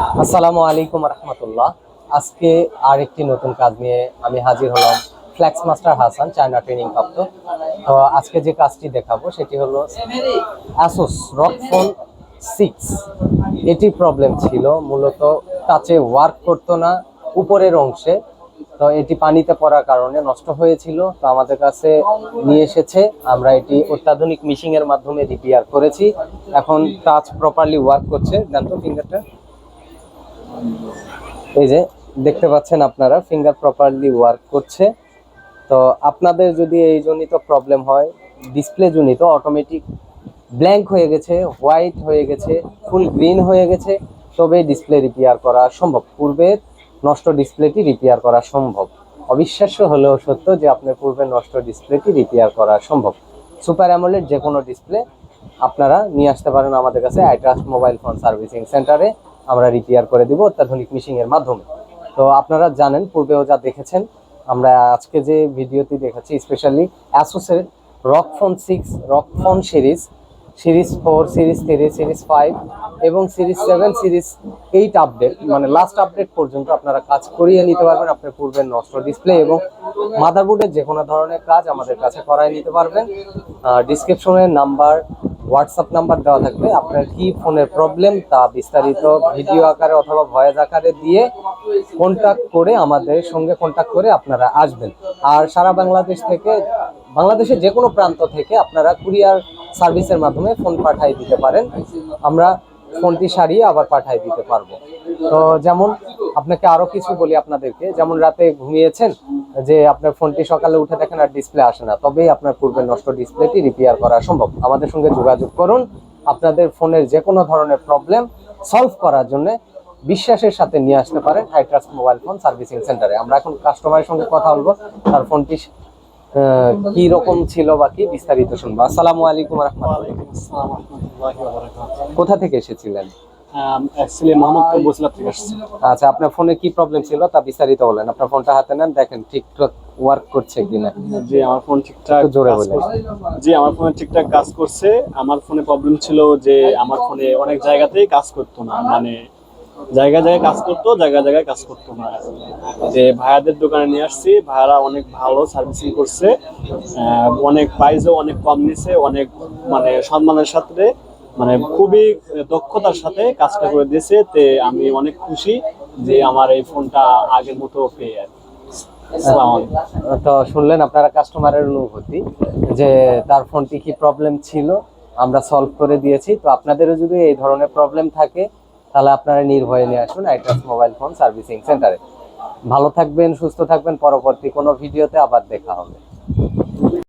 আসসালামু আলাইকুম রহমতুল্লাহ। আজকে আরেকটি নতুন কাজ নিয়ে আমি হাজির হলাম। Flex master Hasan, China training প্রাপ্ত। তো আজকে যে কাজটি দেখাবো সেটি হলো আসুস রক ফোন 6। এটি প্রবলেম ছিল, মূলত টাচে ওয়ার্ক করতো না উপরের অংশে। তো এটি পানিতে পড়ার কারণে নষ্ট হয়েছিল। তো আমাদের কাছে নিয়ে এসেছে, আমরা এটি অত্যাধুনিক মিশিং এর মাধ্যমে রিপেয়ার করেছি। এখন টাচ প্রপারলি ওয়ার্ক করছে। দেন তো ফিঙ্গারটা, এই যে দেখতে পাচ্ছেন আপনারা, ফিঙ্গার প্রপারলি ওয়ার্ক করছে। তো আপনাদের যদি এই জনিত প্রবলেম হয়, ডিসপ্লে জনিত, অটোমেটিক ব্ল্যাঙ্ক হয়ে গেছে, হোয়াইট হয়ে গেছে, ফুল গ্রিন হয়ে গেছে, তবে ডিসপ্লে রিপেয়ার করা সম্ভব। পূর্বের নষ্ট ডিসপ্লেটি রিপেয়ার করা সম্ভব। অবিশ্বাস্য হলেও সত্য যে আপনার পূর্বের নষ্ট ডিসপ্লেটি রিপেয়ার করা সম্ভব। সুপার অ্যামোলেড যে কোনো ডিসপ্লে আপনারা নিয়ে আসতে পারেন আমাদের কাছে আইট্রাস্ট মোবাইল ফোন সার্ভিসিং সেন্টারে। আমরা রিপেয়ার করে দিব অত্যাধুনিক মিশিং এর মাধ্যমে। তো আপনারা জানেন, পূর্বেও যা দেখেছেন, আমরা আজকে যে ভিডিওটি দেখাচ্ছি স্পেশালি অ্যাসুসের ROG phone 6, ROG phone series 4, series 3, series 5 এবং সিরিজ 7, সিরিজ 8 আপডেট, মানে লাস্ট আপডেট পর্যন্ত আপনারা কাজ করিয়ে নিতে পারবেন। আপনার পূর্বের নষ্ট ডিসপ্লে এবং মাদারবোর্ডের যে কোনো ধরনের কাজ আমাদের কাছে করাই নিতে পারবেন। ডিসক্রিপশনে নাম্বার, হোয়াটসঅ্যাপ নাম্বার দেওয়া থাকবে। আপনার কি ফোনের প্রবলেম তা বিস্তারিত ভিডিও আকারে অথবা ভয়েস আকারে দিয়ে কন্ট্যাক্ট করে আমাদের সঙ্গে কন্ট্যাক্ট করে আপনারা আসবেন। আর সারা বাংলাদেশ থেকে, বাংলাদেশের যে কোনো প্রান্ত থেকে আপনারা কুরিয়ার সার্ভিসের মাধ্যমে ফোন পাঠিয়ে দিতে পারেন। আমরা ফোনটি সারিয়ে আবার পাঠিয়ে দিতে পারবো। তো যেমন আপনাকে আরো কিছু বলি আপনাদেরকে, যেমন রাতে ঘুমিয়েছেন, যে আপনার ফোনটি সকালে উঠে দেখেন আর ডিসপ্লে আসে না, তবেই আপনার পূর্বের নষ্ট ডিসপ্লেটি রিপেয়ার করা সম্ভব। আমাদের সঙ্গে যোগাযোগ করুন। আপনাদের ফোনের যে কোনো ধরনের প্রবলেম সলভ করার জন্য বিশ্বাসের সাথে নিয়ে আসতে পারেন আইট্রাস্ট মোবাইল ফোন সার্ভিসিং সেন্টারে। আমরা এখন কাস্টমারের সঙ্গে কথা বলবো, তার ফোনটি কি রকম ছিল বা কি বিস্তারিত শুনবো। আসসালামু আলাইকুম রাহমাতুল্লাহ। কোথা থেকে এসেছিলেন? অ্যাকচুয়ালি মোহাম্মদপুর বসিলা থেকে আসছে। আচ্ছা, আপনার ফোনে কি প্রবলেম ছিল তা বিস্তারিত বলেন। আপনার ফোনটা হাতে নেন, দেখেন ঠিকঠাক ওয়ার্ক করছে কিনা। জি, আমার ফোন ঠিকঠাক জোরে বলেন। জি, আমার ফোনে ঠিকঠাক কাজ করছে। আমার ফোনে প্রবলেম ছিল যে আমার ফোনে অনেক জায়গাতেই কাজ করতো না, মানে জায়গায় জায়গায় কাজ করতো, জায়গায় জায়গায় কাজ করতো না। যে ভাইয়াদের দোকানে নিয়ে আসছি, ভাইয়ারা অনেক ভালো সার্ভিসিং করছে, অনেক প্রাইসও অনেক কম নিছে, অনেক মানে সম্মানের সাথে, মানে খুবই দক্ষতার সাথে কাজটা করে দিয়েছে। তে আমি অনেক খুশি যে আমার এই ফোনটা আগের মতো পেয়ে আর কি। তো শুনলেন আপনারা কাস্টমারের অনুভূতি, যে তার ফোনটি কি প্রবলেম ছিল, আমরা সলভ করে দিয়েছি। তো আপনাদেরও যদি এই ধরনের প্রবলেম থাকে, তাহলে আপনারা নির্ভয়ে নিয়ে আসুন আইট্রাস্ট মোবাইল ফোন সার্ভিসিং সেন্টারে। ভালো থাকবেন, সুস্থ থাকবেন। পরবর্তী কোনো ভিডিওতে আবার দেখা হবে।